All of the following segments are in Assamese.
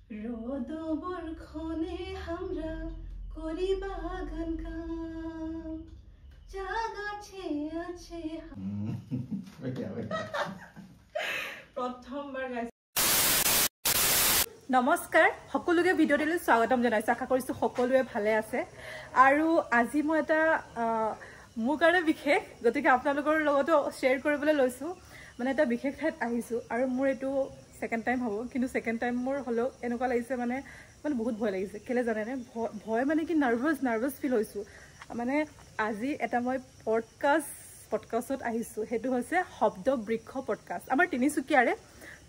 ৰোদ বৰখনে হামৰা কৰি বাগান কাম জাগাছে আছে প্ৰথমবাৰ গাইছো নমস্কাৰ সকলোকে ভিডিঅ'টোলৈ স্বাগতম জনাইছো আশা কৰিছো সকলোৱে ভালে আছে আৰু আজি মই এটা মোৰ কাৰণে বিশেষ গতিকে আপোনালোকৰ লগতো শ্বেয়াৰ কৰিবলৈ লৈছো মানে এটা বিশেষ ঠাইত আহিছো আৰু মোৰ এটো সেকেন্ড টাইম হ'ব কিন্তু সেকেন্ড টাইম মোৰ হলো এনেকুৱা লাগিছে মানে বহুত ভয় লাগিছে কেলে জানে নে ভয় মানে কি নাৰ্ভাছ ফিল হৈছো মানে আজি এটা মই পডকাষ্টত আহিছো হেতু হৈছে শব্দ বৃক্ষ পডকাষ্ট আমাৰ তিনিচুকীয়াৰে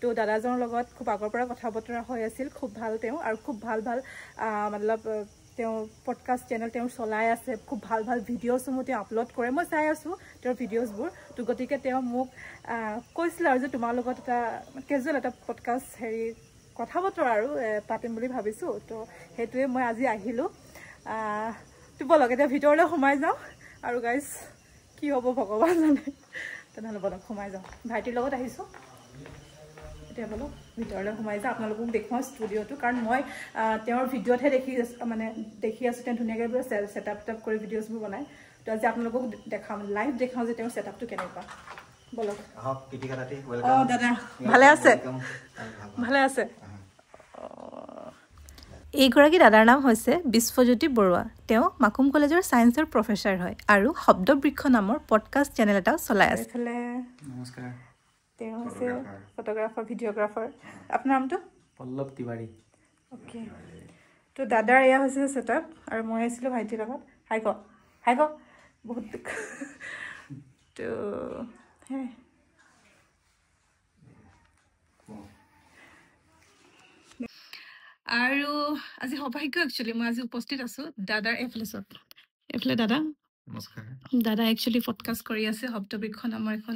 তো দাদাজনৰ লগত খুব আগৰ পৰা কথা বতৰা হৈ আছিল খুব ভাল তেওঁ আৰু খুব ভাল মতলব তেওঁ পডকাষ্ট চেনেল তেওঁ চলাই আছে খুব ভাল ভিডিঅ'সমূহ তেওঁ আপলোড কৰে মই চাই আছো তেওঁৰ ভিডিঅ'ছবোৰ তো গতিকে তেওঁ মোক কৈছিল আৰু যে তোমাৰ লগত এটা কেজুৱেল এটা পডকাষ্ট হেৰি কথা বতৰা আৰু পাতিম বুলি ভাবিছো তো হেতুৱে মই আজি আহিলো তো বলক এতিয়া ভিতৰলৈ সোমাই যাওঁ আৰু গাইজ কি হ'ব ভগৱান জানে তেনেহ'লে বলক সোমাই যাওঁ ভাইটিৰ লগত আহিছো এতিয়া বলক ভিতৰলৈ সোমাই যাওঁ আপোনালোকক দেখুৱাওঁ ষ্টুডিঅ'টো কাৰণ মই তেওঁৰ ভিডিঅ'তহে দেখি আছো তেওঁ ধুনীয়াকৈ ছেটআপ কৰি ভিডিঅ'ছবোৰ বনাই তো আজি আপোনালোকক দেখাম লাইভ দেখাওঁ যে তেওঁৰ ছেটআপটো কেনেকুৱা বলক দাদা ভালে আছে এইগৰাকী দাদাৰ নাম হৈছে বিশ্বজ্যোতি বৰুৱা তেওঁ মাকুম কলেজৰ ছায়েন্সৰ প্ৰফেচাৰ হয় আৰু শব্দ বৃক্ষ নামৰ পডকাষ্ট চেনেল এটা চলাই আছে নমস্কাৰ তেওঁ হৈছে ফটোগ্ৰাফাৰ ভিডিঅ'গ্ৰাফাৰ আপোনাৰ নামটো পল্লৱ তিৱাৰী অ'কে তো দাদাৰ এয়া হৈছে ছেটআপ আৰু মই আছিলোঁ ভাইটিৰ লগত হাই ক বহুত তো হে আৰু আজি সৌভাগ্য একচুৱেলি মই আজি উপস্থিত আছো দাদাৰ এইফালে দাদা নমস্কাৰ দাদা একচুৱেলি পডকাষ্ট কৰি আছে শব্দ বৃক্ষ নামৰ এখন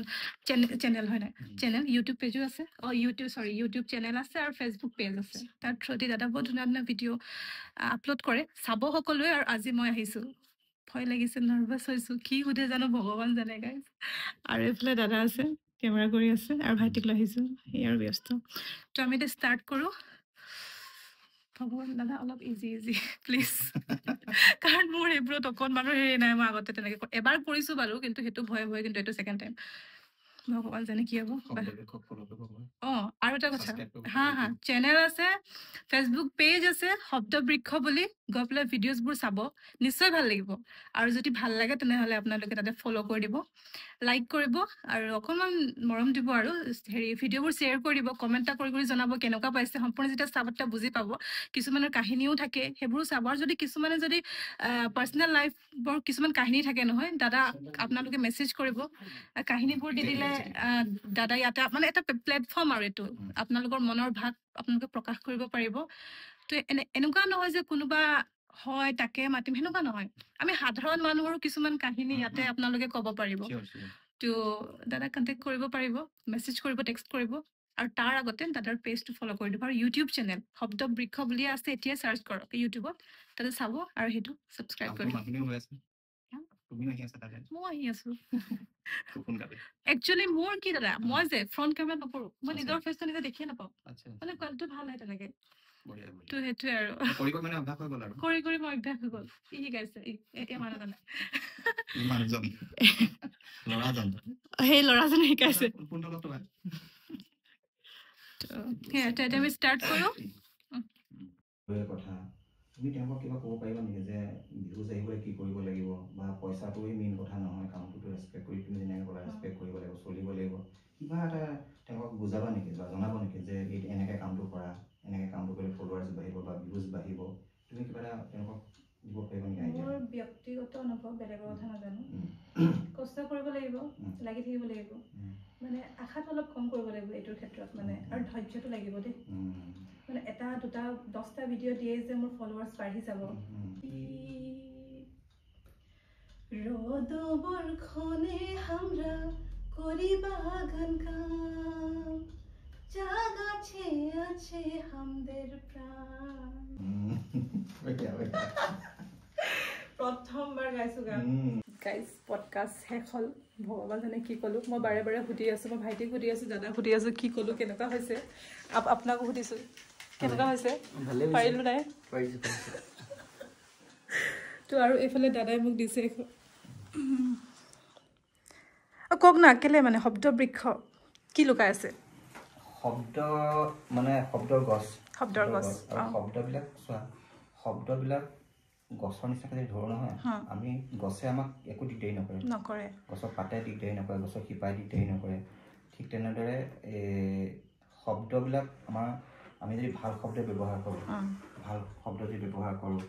চেনেল হয় নাই চেনেল ইউটিউব পেজো আছে ইউটিউব চেনেল আছে আৰু ফেচবুক পেজ আছে তাৰ থ্ৰুদি দাদা বহুত ধুনীয়া ভিডিঅ' আপলোড কৰে চাব সকলোৱে আৰু আজি মই আহিছোঁ ভয় লাগিছে নাৰ্ভাছ হৈছোঁ কি সোধে জানো ভগৱান জানে গাইজ আৰু এইফালে দাদা আছে কেমেৰা কৰি আছে আৰু ভাইটিক লৈ আহিছোঁ সেই আৰু ব্যস্ত তো আমি এতিয়া ষ্টাৰ্ট কৰোঁ ভগৱান দাদা অলপ ইজি প্লিজ কাৰণ মোৰ এইবোৰত অকণমানো হেৰি নাই মই আগতে তেনেকৈ এবাৰ কৰিছোঁ বাৰু কিন্তু সেইটো ভয় কিন্তু এইটো ছেকেণ্ড টাইম ভগৱান জানে কি হ'ব অঁ আৰু এটা কথা হা চেনেল আছে ফেচবুক পেজ আছে শব্দ বৃক্ষ বুলি গৈ পেলাই ভিডিঅ'ছবোৰ চাব নিশ্চয় ভাল লাগিব আৰু যদি ভাল লাগে তেনেহ'লে আপোনালোকে তাতে ফ'ল' কৰি দিব লাইক কৰিব আৰু অকণমান মৰম দিব আৰু হেৰি ভিডিঅ'বোৰ শ্বেয়াৰ কৰি দিব কমেণ্ট এটা কৰি জনাব কেনেকুৱা পাইছে সম্পূৰ্ণ যেতিয়া চাব তেতিয়া বুজি পাব কিছুমানৰ কাহিনীও থাকে সেইবোৰো চাব আৰু যদি কিছুমানে যদি পাৰ্চনেল লাইফৰ কিছুমান কাহিনী থাকে নহয় দাদা আপোনালোকে মেছেজ কৰিব কাহিনীবোৰ দি দিলে দাদা ইয়াতে মানে এটা প্লেটফৰ্ম আৰু এইটো আপোনালোকৰ মনৰ ভাৱ আপোনালোকে প্ৰকাশ কৰিব পাৰিব তো এনেকুৱা নহয় যে কোনোবা হয় তাকে মাতিম সেনেকুৱা নহয় আমি সাধাৰণ মানুহৰো কিছুমান কাহিনী ইয়াতে আপোনালোকে ক'ব পাৰিব তো দাদা কণ্টেক্ট কৰিব পাৰিব মেছেজ কৰিব টেক্সট কৰিব আৰু তাৰ আগতে দাদাৰ পেজটো ফ'ল' কৰি দিব আৰু ইউটিউব চেনেল শব্দ বৃক্ষ বুলিয়ে আছে এতিয়া চাৰ্চ কৰক ইউটিউবত তাতে চাব আৰু সেইটো ছাবস্ক্ৰাইব কৰিব মই আহি আছো একচুৱেলি মোৰ কি দাদা মই যে ফ্ৰণ্ট কেমেৰাত নকৰোঁ মই নিজৰ ফেচটো নিজে দেখিয়ে নাপাওঁ মানে কোৱালিটি ভাল হয় তেনেকে তো সেইটোৱে আৰু কৰি মই অভ্যাস হৈ গ'ল কি শিকাইছে এতিয়া মানুহজনে সেই ল'ৰাজনে শিকাইছে এতিয়া আমি ষ্টাৰ্ট কৰোঁ কথা তুমি তেওঁলোকক কিবা ক'ব পাৰিবা নেকি যে ভিউজ আহিবলৈ কি কৰিব লাগিব বা পইচাটোৱে মেইন কথা নহয় কামটোতো ৰেচপেক্ট কৰি তুমি যেনেকৈ ক'লা ৰেচপেক্ট কৰিব লাগিব চলিব লাগিব কিবা এটা তেওঁলোকক বুজাবা নেকি বা জনাব নেকি যে এই এনেকৈ কামটো কৰা এনেকৈ কামটো কৰিলে ফলোৱাৰ্ছ বাঢ়িব বা ভিউজ বাঢ়িব তুমি কিবা এটা তেওঁলোকক দিব পাৰিবা নেকি মোৰ ব্যক্তিগত অনুভৱ বেলেগৰ কথা নাজানো কষ্ট কৰিব লাগিব লাগি থাকিব লাগিব মানে আশাটো অলপ কম কৰিব লাগিব এইটোৰ ক্ষেত্ৰত মানে আৰু ধৈৰ্যটো লাগিব দেই মানে এটা দুটা 10টা ভিডিঅ' দিয়ে যে মোৰ ফলোৱাৰ্ছ বাঢ়ি যাব ৰোদ বৰখনে হামৰা কৰি বাগান কাম জাগাছে আছে হামদেৰ প্ৰাণ প্ৰথমবাৰ গাইছো গান গাইজ পডকাষ্ট শেষ হ'ল ভগৱান জানে কি ক'লোঁ মই বাৰে সুধি আছোঁ মই ভাইটিক সুধি আছোঁ দাদাক সুধি আছোঁ কি ক'লোঁ কেনেকুৱা হৈছে আপোনাকো সুধিছোঁ কেনেকুৱা হৈছে পাৰিলোঁ নাই তো আৰু এইফালে দাদাই মোক দিছে কওক না কেলে মানে শব্দ বৃক্ষ কি লুকাই আছে শব্দ মানে শব্দৰ গছ আৰু শব্দবিলাক চোৱা শব্দবিলাক গছৰ নিচিনাকৈ ধৰো নহয় আমি গছে আমাক একো দিগদাৰি নকৰে গছৰ পাতে দিগদাৰি নকৰে গছৰ শিপাই দিগদাৰি নকৰে ঠিক তেনেদৰে শব্দবিলাক আমাৰ আমি যদি ভাল শব্দ ব্যৱহাৰ কৰোঁ ভাল শব্দ যদি ব্যৱহাৰ কৰোঁ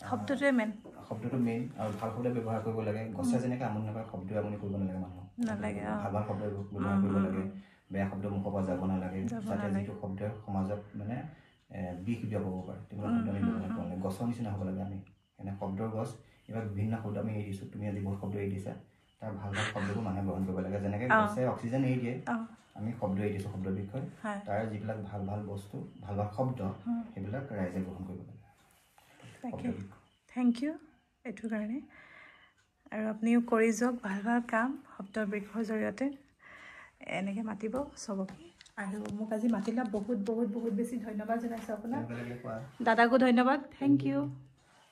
শব্দটো মেইন আৰু ভাল শব্দ ব্যৱহাৰ কৰিব লাগে গছে যেনেকৈ আমনি নকৰে শব্দ আমনি কৰিব নালাগে মানুহক নালাগে ভাল শব্দ ব্যৱহাৰ কৰিব লাগে বেয়া শব্দ মুখৰ পৰা যাব নালাগে যাতে যিটো শব্দই সমাজত মানে বিষ বিয়পাব পাৰে তেনেকুৱা শব্দ আমি ব্যৱহাৰ কৰিব লাগে গছৰ নিচিনা হ'ব লাগে আমি এনে শব্দৰ গছ এইবাৰ বিভিন্ন শব্দ আমি এৰি দিছোঁ তুমি আজি বহুত শব্দ এৰি দিছা তাৰ ভাল ভাল শব্দবোৰ মানুহে গ্ৰহণ কৰিব লাগে যেনেকৈ গছে অক্সিজেন এৰি দিয়ে আমি শব্দ এৰি দিছোঁ শব্দৰ বিষয়ে তাৰ যিবিলাক ভাল ভাল বস্তু ভাল ভাল শব্দ সেইবিলাক ৰাইজে গ্ৰহণ কৰিব লাগে থেংক ইউ এইটোৰ কাৰণে আৰু আপুনিও কৰি যাওক ভাল ভাল কাম শব্দ বৃক্ষৰ জৰিয়তে এনেকৈ মাতিব চবকে আৰু মোক আজি মাতিলা বহুত বহুত বহুত বেছি ধন্যবাদ জনাইছোঁ আপোনাক দাদাকো ধন্যবাদ থেংক ইউ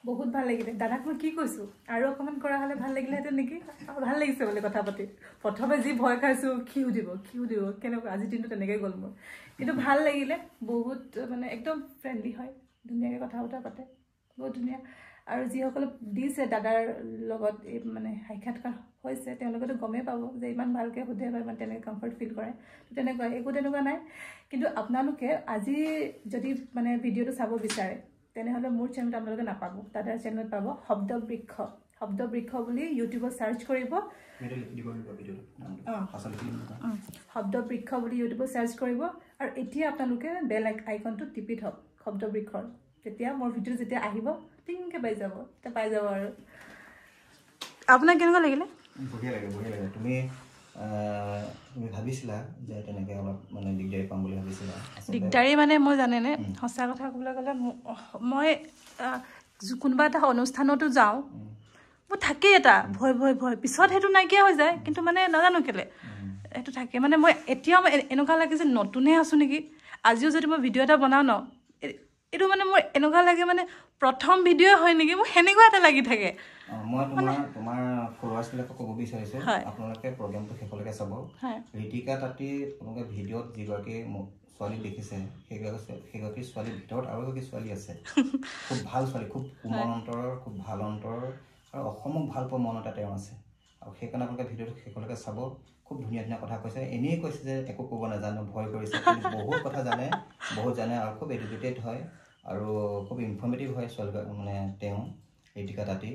বহুত ভাল লাগিলে দাদাক মই কি কৈছোঁ আৰু অকণমান কৰা হ'লে ভাল লাগিলেহেঁতেন নেকি ভাল লাগিছে বোলে কথা পাতি প্ৰথমে যি ভয় খাইছোঁ খিউ দিব কেনেকুৱা আজিৰ দিনটো তেনেকৈ গ'ল মোৰ কিন্তু ভাল লাগিলে বহুত মানে একদম ফ্ৰেণ্ডলি হয় ধুনীয়াকৈ কথা বতৰা পাতে বহুত ধুনীয়া আৰু যিসকলে দিছে দাদাৰ লগত এই মানে সাক্ষাৎকাৰ হৈছে তেওঁলোকেতো গমেই পাব যে ইমান ভালকৈ সোধে বা ইমান তেনেকৈ কমফৰ্ট ফিল কৰে তেনেকুৱা একো তেনেকুৱা নাই কিন্তু আপোনালোকে আজি যদি মানে ভিডিঅ'টো চাব বিচাৰে তেনেহ'লে মোৰ চেনেলত আপোনালোকে নাপাব দাদাৰ চেনেলত পাব শব্দ বৃক্ষ বুলি ইউটিউবত চাৰ্চ কৰিব শব্দ বৃক্ষ বুলি ইউটিউবত চাৰ্চ কৰিব আৰু এতিয়া আপোনালোকে বেল আইকনটো টিপি থওক শব্দ বৃক্ষৰ তেতিয়া মোৰ ভিডিঅ' যেতিয়া আহিব টিংকৈ পাই যাব আৰু আপোনাক কেনেকুৱা লাগিলে বঢ়িয়া লাগে তুমি ভাবিছিলা যে তেনেকৈ অলপ মানে দিগদাৰি পাম বুলি ভাবিছিলা দিগদাৰি মানে মই জানেনে সঁচা কথা ক'বলৈ গ'লে মই কোনোবা এটা অনুষ্ঠানতো যাওঁ মোৰ থাকেই এটা ভয় পিছত সেইটো নাইকিয়া হৈ যায় কিন্তু মানে নাজানো কেলে সেইটো থাকে মানে মই এতিয়াও এনেকুৱা লাগে যে নতুনহে আছোঁ নেকি আজিও যদি মই ভিডিঅ' এটা বনাওঁ ন এইটো মানে মোৰ এনেকুৱা লাগে মানে প্ৰথম ভিডিঅ' হয় নেকি মোৰ সেনেকুৱা এটা লাগি থাকে মই তোমাৰ ফলোৱাৰ্ছবিলাকক ক'ব বিচাৰিছোঁ আপোনালোকে প্ৰগ্ৰেমটো শেষলৈকে চাব ঋতিকা তাঁতী আপোনালোকে ভিডিঅ'ত যিগৰাকী ছোৱালী দেখিছে সেইগৰাকী ছোৱালীৰ ভিতৰত আৰু এগৰাকী ছোৱালী আছে খুব ভাল ছোৱালী খুব কোমল অন্তৰৰ খুব ভাল অন্তৰৰ আৰু অসমক ভাল পোৱা মন এটা তেওঁ আছে আৰু সেইকাৰণে আপোনালোকে ভিডিঅ'টো শেষলৈকে চাব খুব ধুনীয়া কথা কৈছে এনেই কৈছে যে একো ক'ব নাজানো ভয় কৰিছে কিন্তু বহুত কথা জানে আৰু খুব এডুকেটেড হয় আৰু খুব ইনফৰ্মেটিভ হয় ছোৱালী মানে তেওঁ ঋতিকা তাঁতী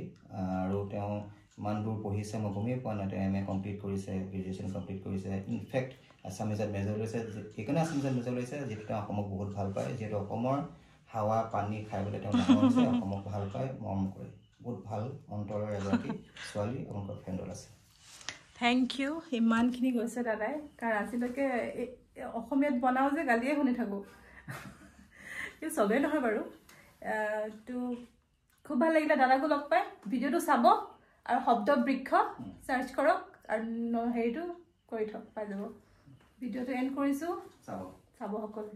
আৰু তেওঁ ইমান দূৰ পঢ়িছে মই গমেই পোৱা নাই তেওঁ MA কমপ্লিট কৰিছে গ্ৰেজুৱেশ্যন কমপ্লিট কৰিছে ইনফেক্ট আছামিজত মেজৰ লৈছে সেইকাৰণে আছামিজত মেজৰ লৈছে যিহেতু তেওঁ অসমক বহুত ভাল পায় যিহেতু অসমৰ হাৱা পানী খাই পেলাই তেওঁ ডাঙৰ হৈছে অসমক ভাল পায় মৰম কৰে বহুত ভাল অন্তৰৰ এগৰাকী ছোৱালী আপোনালোকৰ ফ্ৰেণ্ডত আছে থেংক ইউ ইমানখিনি কৈছে দাদাই কাৰণ আজিলৈকে অসমীয়াত বনাওঁ যে গালিয়ে শুনি থাকোঁ কিন্তু চবেই নহয় বাৰু তো খুব ভাল লাগিলে দাদাকো লগ পাই ভিডিঅ'টো চাব আৰু শব্দ বৃক্ষ চাৰ্চ কৰক আৰু হেৰিটো কৰি থওক পাই যাব ভিডিঅ'টো এণ্ড কৰিছোঁ চাব সকলোৱে